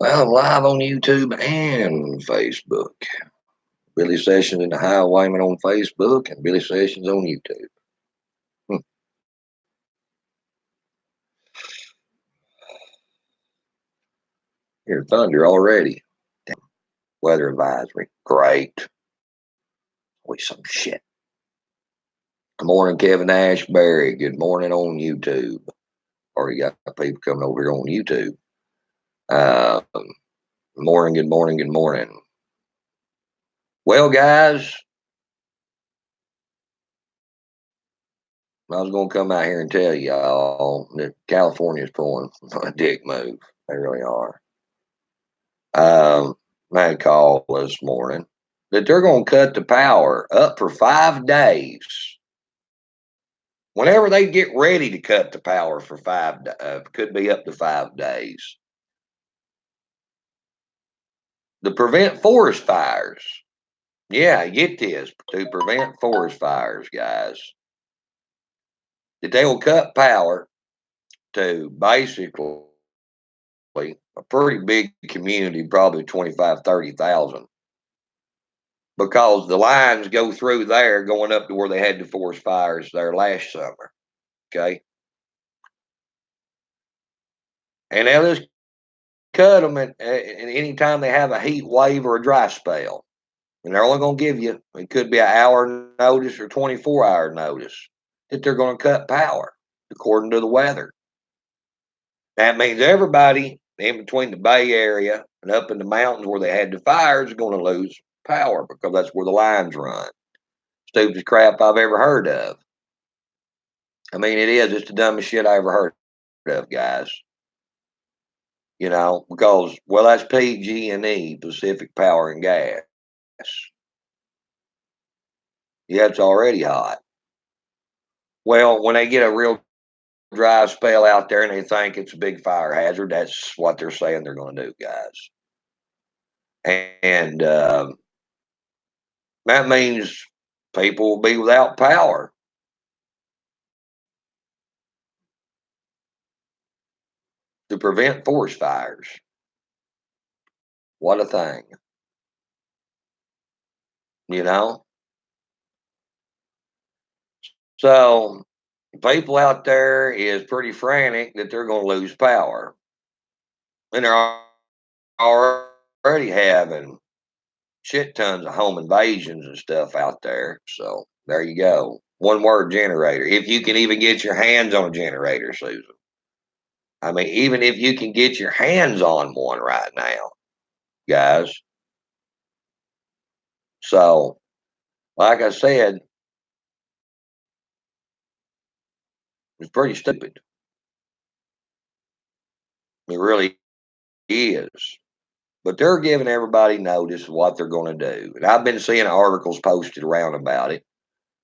Well, I'm live on YouTube and Facebook. Billy Sessions and the Highwayman on Facebook and Billy Sessions on YouTube. Hmm. Hear thunder already. Damn. Weather advisory. Great. Always some shit. Good morning, Kevin Ashbury. Good morning on YouTube. Already got people coming over here on YouTube. Morning, good morning, good morning. Well, guys, I was going to come out here and tell y'all that California's pulling a dick move. They really are. Made a call this morning that they're going to cut the power up for 5 days. Whenever they get ready to cut the power for could be up to 5 days. To prevent forest fires. Yeah, get this. To prevent forest fires, guys. That they will cut power to basically a pretty big community, probably 25,000-30,000. Because the lines go through there going up to where they had the forest fires there last summer. Okay. And they'll just cut them at any time they have a heat wave or a dry spell. And they're only going to give you, it could be an hour notice or 24-hour notice that they're going to cut power according to the weather. That means everybody in between the Bay Area and up in the mountains where they had the fires are going to lose power because that's where the lines run. Stupidest crap I've ever heard of. I mean, it is. It's the dumbest shit I ever heard of, guys. You know, because, well, that's PG&E, Pacific Power and Gas. Yeah, it's already hot. Well, when they get a real dry spell out there and they think it's a big fire hazard, that's what they're saying they're going to do, guys. And that means people will be without power. To prevent forest fires. What a thing. You know? So people out there is pretty frantic that they're going to lose power. And they're already having shit tons of home invasions and stuff out there. So there you go. One word generator. If you can even get your hands on a generator, Susan. I mean, even if you can get your hands on one right now, guys. So, like I said, it's pretty stupid. It really is. But they're giving everybody notice of what they're going to do. And I've been seeing articles posted around about it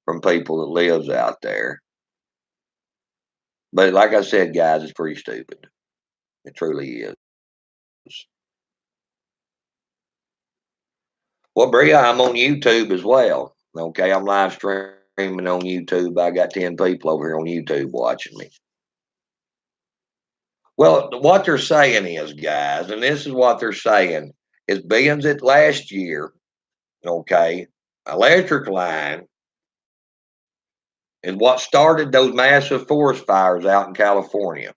from people that lives out there. But like I said, guys, it's pretty stupid. It truly is. Well, Bria, I'm on YouTube as well. Okay, I'm live streaming on YouTube. I got 10 people over here on YouTube watching me. Well, what they're saying is, guys, and this is what they're saying, is being that last year, okay, electric line is what started those massive forest fires out in California.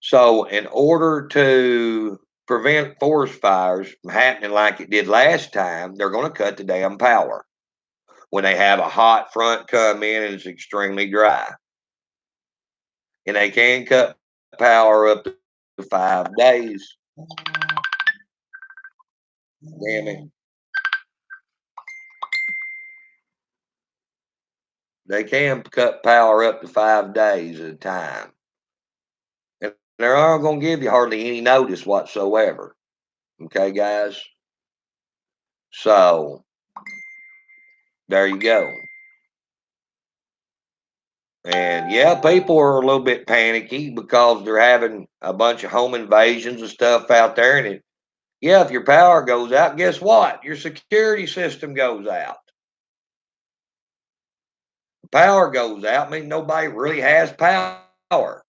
So, in order to prevent forest fires from happening like it did last time, they're going to cut the damn power when they have a hot front come in and it's extremely dry. And they can cut power up to 5 days. Damn it. They can cut power up to 5 days at a time. And they're not going to give you hardly any notice whatsoever. Okay, guys? So, there you go. And yeah, people are a little bit panicky because they're having a bunch of home invasions and stuff out there. And yeah, if your power goes out, guess what? Your security system goes out. Power goes out, means nobody really has power.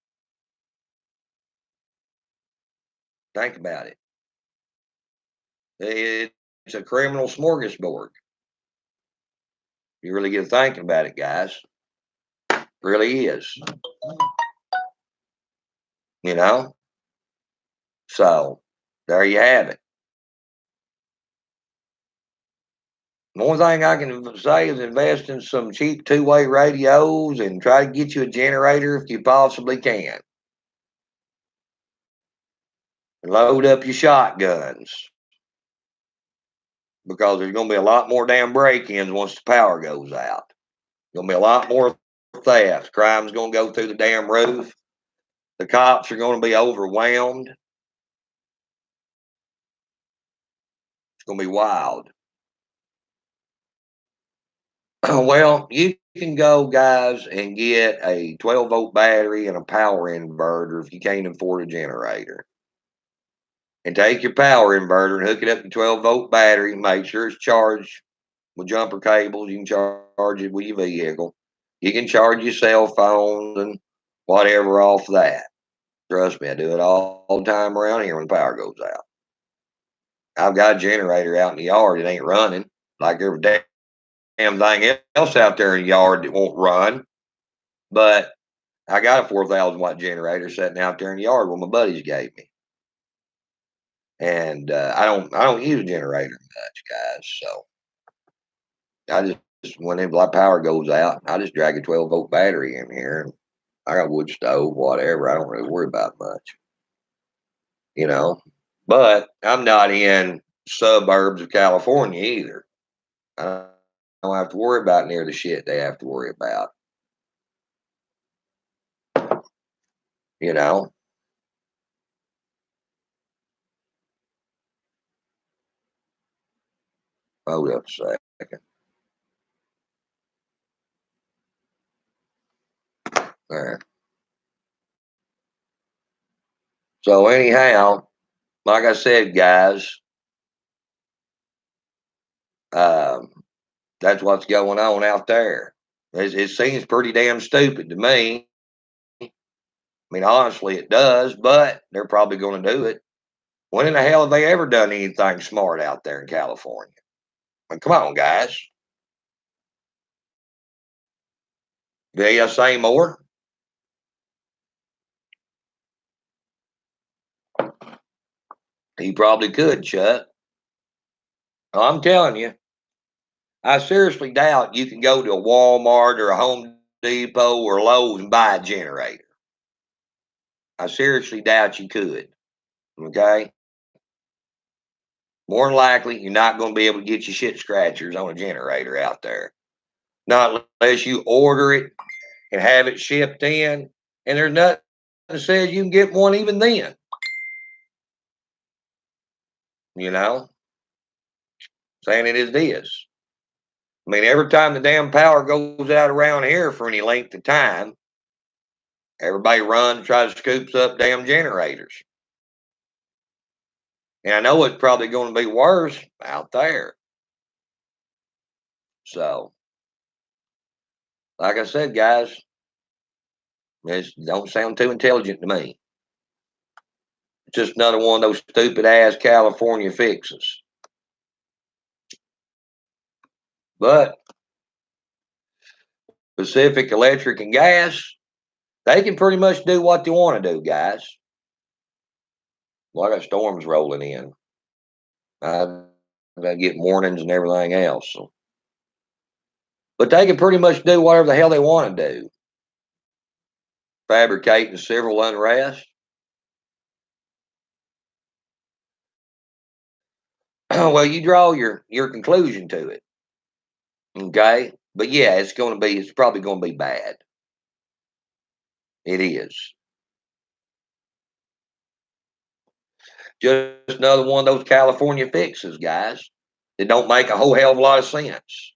Think about it. It's a criminal smorgasbord. You really get to thinking about it, guys. It really is. You know? So there you have it. The only thing I can say is invest in some cheap two-way radios and try to get you a generator if you possibly can. And load up your shotguns because there's going to be a lot more damn break-ins once the power goes out. Going to be a lot more theft. Crime's going to go through the damn roof. The cops are going to be overwhelmed. It's going to be wild. Well, you can go, guys, and get a 12-volt battery and a power inverter if you can't afford a generator. And take your power inverter and hook it up to 12-volt battery. Make sure it's charged with jumper cables. You can charge it with your vehicle. You can charge your cell phones and whatever off that. Trust me, I do it all the time around here when the power goes out. I've got a generator out in the yard. It ain't running like every damn thing else out there in the yard that won't run. But I got a 4,000-watt generator sitting out there in the yard what my buddies gave me. And I don't use a generator much, guys. So I just whenever my power goes out, I just drag a 12-volt battery in here, and I got a wood stove, whatever. I don't really worry about much, you know. But I'm not in suburbs of California either. I don't have to worry about near the shit they have to worry about, you know. Hold up a second. There. So anyhow, like I said, guys, um, that's what's going on out there. It seems pretty damn stupid to me. I mean, honestly, it does, but they're probably going to do it. When in the hell have they ever done anything smart out there in California? I mean, come on, guys. Do you say more? He probably could, Chuck. I'm telling you, I seriously doubt you can go to a Walmart or a Home Depot or Lowe's and buy a generator. I seriously doubt you could. Okay? More than likely, you're not going to be able to get your shit scratchers on a generator out there. Not unless you order it and have it shipped in. And there's nothing that says you can get one even then. You know? Saying it is. I mean, every time the damn power goes out around here for any length of time, everybody runs, tries to scoops up damn generators. And I know it's probably going to be worse out there. So, like I said, guys, this don't sound too intelligent to me. It's just another one of those stupid ass California fixes. But Pacific Electric and Gas, they can pretty much do what they want to do, guys. Well, I got storms rolling in. I get warnings and everything else. So. But they can pretty much do whatever the hell they want to do. Fabricating civil unrest. Well, you draw your conclusion to it. Okay? But yeah, it's probably gonna be bad. It is. Just another one of those California fixes, guys. It don't make a whole hell of a lot of sense.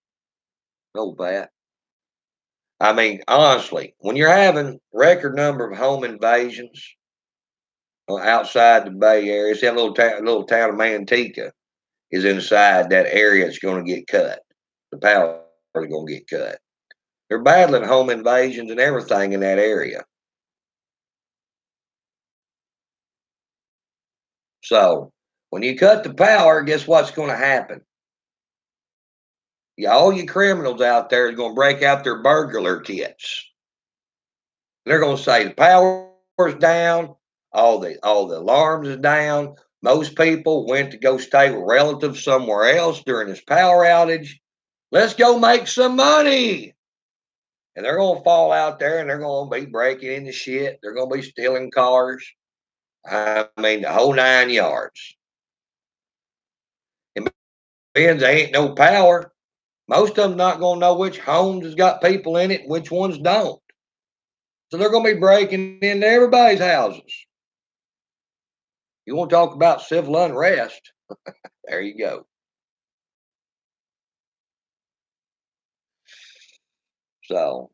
No, Pat. I mean, honestly, when you're having record number of home invasions outside the Bay Area, see that little town of Manteca is inside that area. It's going to get cut. The power is going to get cut. They're battling home invasions and everything in that area. So when you cut the power, guess what's going to happen? Yeah, all you criminals out there is going to break out their burglar kits. They're going to say the power's down, all the alarms is down. Most people went to go stay with relatives somewhere else during this power outage. Let's go make some money. And they're going to fall out there and they're going to be breaking into shit. They're going to be stealing cars. I mean, the whole 9 yards. And being there ain't no power, most of them not going to know which homes has got people in it and which ones don't. So they're going to be breaking into everybody's houses. You want to talk about civil unrest? There you go. So,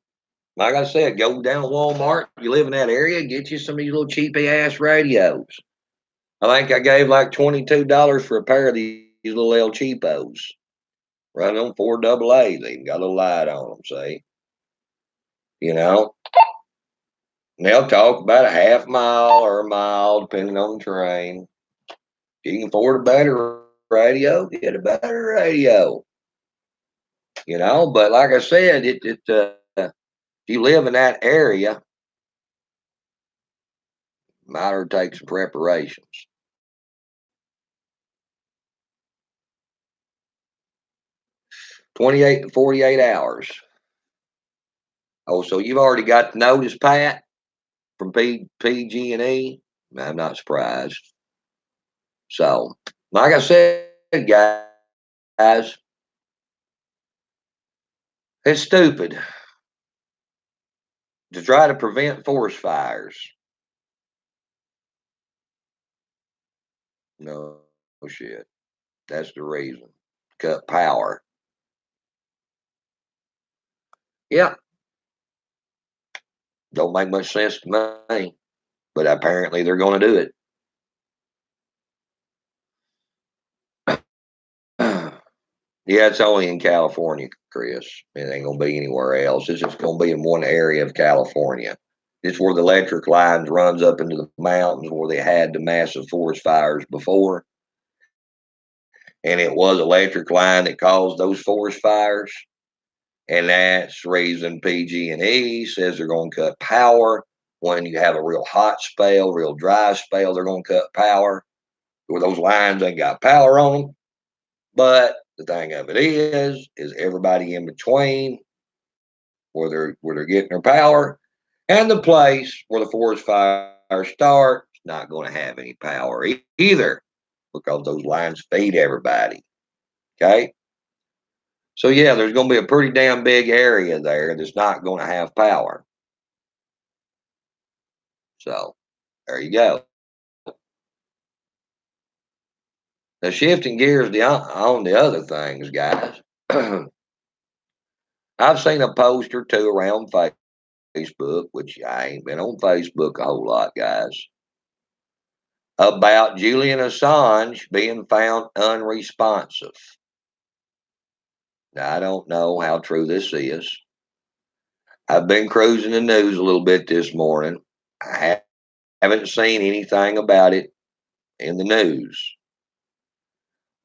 like I said, go down to Walmart. You live in that area, get you some of these little cheapy ass radios. I think I gave like $22 for a pair of these little El Cheapos. Running on 4 AA's. They even got a little light on them, see? You know? And they'll talk about a half mile or a mile, depending on the terrain. If you can afford a better radio, get a better radio. But like I said, if you live in that area, might take some preparations. 28 to 48 hours. Oh, so you've already got the notice, Pat, from PG&E? I'm not surprised. So, like I said, guys, it's stupid to try to prevent forest fires. No shit. That's the reason. Cut power. Yeah, don't make much sense to me, but apparently they're going to do it. Yeah, it's only in California, Chris. It ain't going to be anywhere else. It's just going to be in one area of California. It's where the electric lines runs up into the mountains where they had the massive forest fires before. And it was electric line that caused those forest fires. And that's the reason PG&E says they're going to cut power. When you have a real hot spell, real dry spell, they're going to cut power. Where those lines ain't got power on them. But the thing of it is everybody in between where they're getting their power and the place where the forest fires start is not going to have any power either because those lines feed everybody. Okay. So yeah, there's going to be a pretty damn big area there that's not going to have power. So there you go. Now shifting gears on the other things, guys. I've seen a post or two around Facebook, which I ain't been on Facebook a whole lot, guys, about Julian Assange being found unresponsive. Now, I don't know how true this is. I've been cruising the news a little bit this morning. I haven't seen anything about it in the news,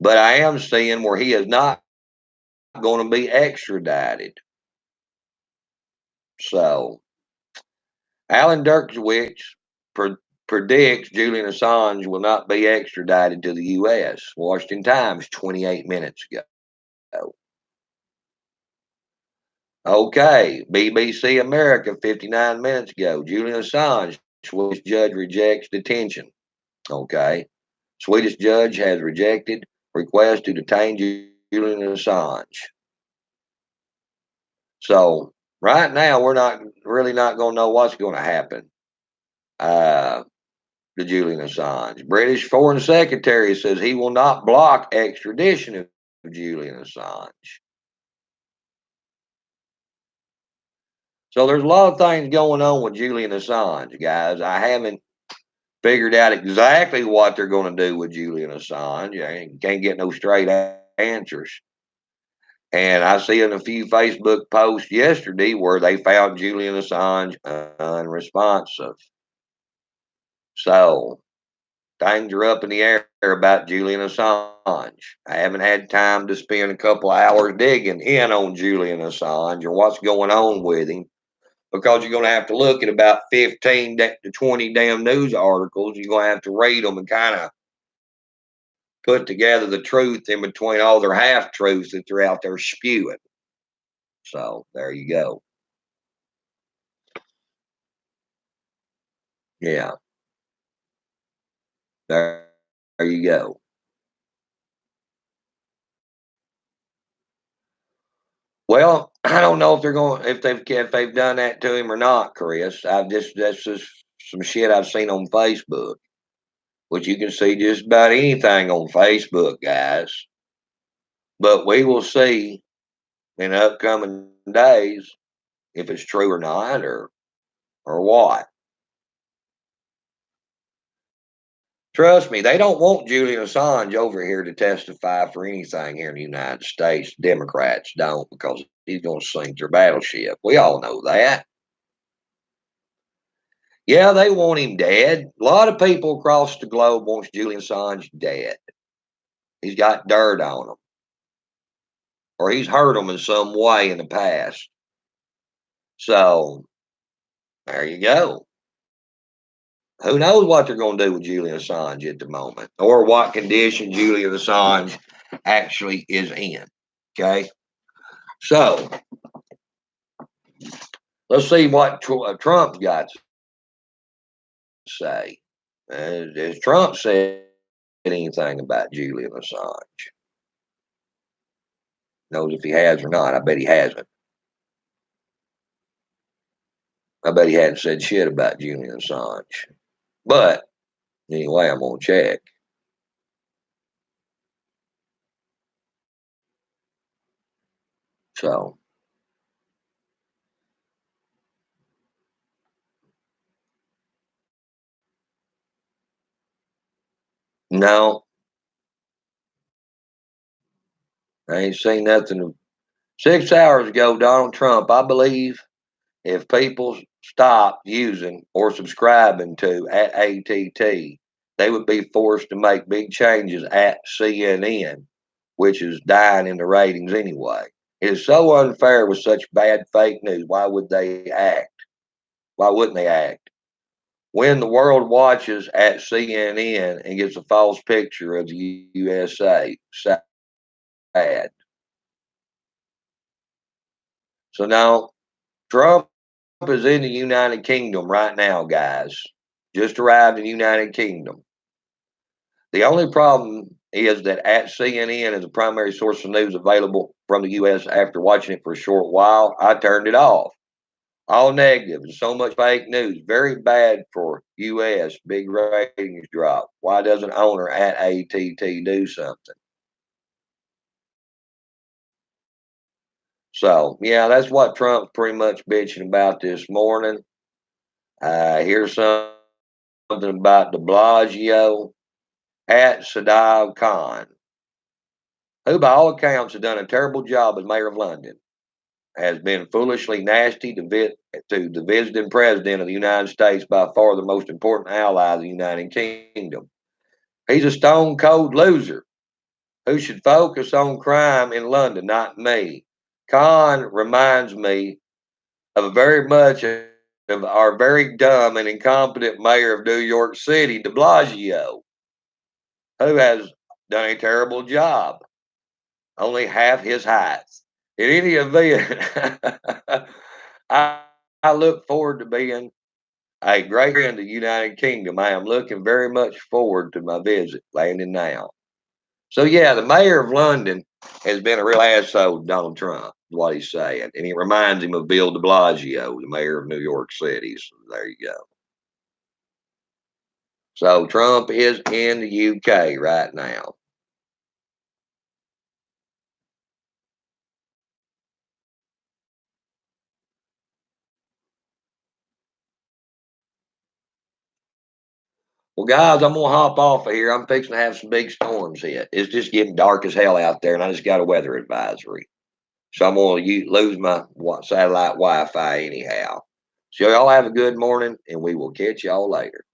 but I am seeing where he is not going to be extradited. So, Alan Dershowitz predicts Julian Assange will not be extradited to the U.S. Washington Times 28 minutes ago. Okay, BBC America 59 minutes ago. Julian Assange, Swedish judge rejects detention. Okay, Swedish judge has rejected request to detain Julian Assange. So right now we're not going to know what's going to happen. To Julian Assange. British Foreign Secretary says he will not block extradition of Julian Assange. So there's a lot of things going on with Julian Assange, guys. I haven't figured out exactly what they're going to do with Julian Assange. I can't get no straight answers. And I see in a few Facebook posts yesterday where they found Julian Assange unresponsive. So things are up in the air about Julian Assange. I haven't had time to spend a couple hours digging in on Julian Assange or what's going on with him because you're going to have to look at about 15 to 20 damn news articles. You're going to have to read them and kind of put together the truth in between all their half truths that they're out there spewing. So there you go. Yeah, there you go. Well, I don't know if they're going if they've done that to him or not, Chris. I've just that's just some shit I've seen on Facebook, which you can see just about anything on Facebook, guys. But we will see in upcoming days if it's true or not, or what. Trust me, they don't want Julian Assange over here to testify for anything here in the United States. Democrats don't because he's going to sink their battleship. We all know that. Yeah, they want him dead. A lot of people across the globe wants Julian Assange dead. He's got dirt on him, or he's hurt them in some way in the past. So there you go. Who knows what they're going to do with Julian Assange at the moment, or what condition Julian Assange actually is in. Okay, so let's see what Trump's got to say. Has Trump said anything about Julian Assange? Knows if he has or not. I bet he hasn't. I bet he hadn't said shit about Julian Assange. But anyway, I'm gonna check. So no, I ain't seen nothing. 6 hours ago, Donald Trump, I believe, if people stopped using or subscribing to at ATT, they would be forced to make big changes at CNN, which is dying in the ratings anyway. It is so unfair with such bad fake news. Why would they act? Why wouldn't they act? When the world watches at CNN and gets a false picture of the USA, sad. So now Trump is in the United Kingdom right now, guys. Just arrived in the United Kingdom. The only problem is that at CNN is a primary source of news available from the U.S. After watching it for a short while, I turned it off. All negative and so much fake news. Very bad for U.S. Big ratings drop. Why doesn't owner at ATT do something? So, yeah, that's what Trump's pretty much bitching about this morning. Here's something about de Blasio at Saddam Khan, who by all accounts has done a terrible job as mayor of London, has been foolishly nasty to the visiting president of the United States, by far the most important ally of the United Kingdom. He's a stone cold loser who should focus on crime in London, not me. Khan reminds me of very much of our very dumb and incompetent mayor of New York City, de Blasio, who has done a terrible job, only half his height. In any event, I, I look forward to being a great friend of the United Kingdom. I am looking very much forward to my visit, landing now. So, yeah, the mayor of London has been a real asshole to Donald Trump, is what he's saying. And it reminds him of Bill de Blasio, the mayor of New York City. So, there you go. So, Trump is in the UK right now. Well, guys, I'm gonna hop off of here. I'm fixing to have some big storms hit. It's just getting dark as hell out there, and I just got a weather advisory. So I'm gonna lose my satellite Wi-Fi anyhow. So y'all have a good morning, and we will catch y'all later.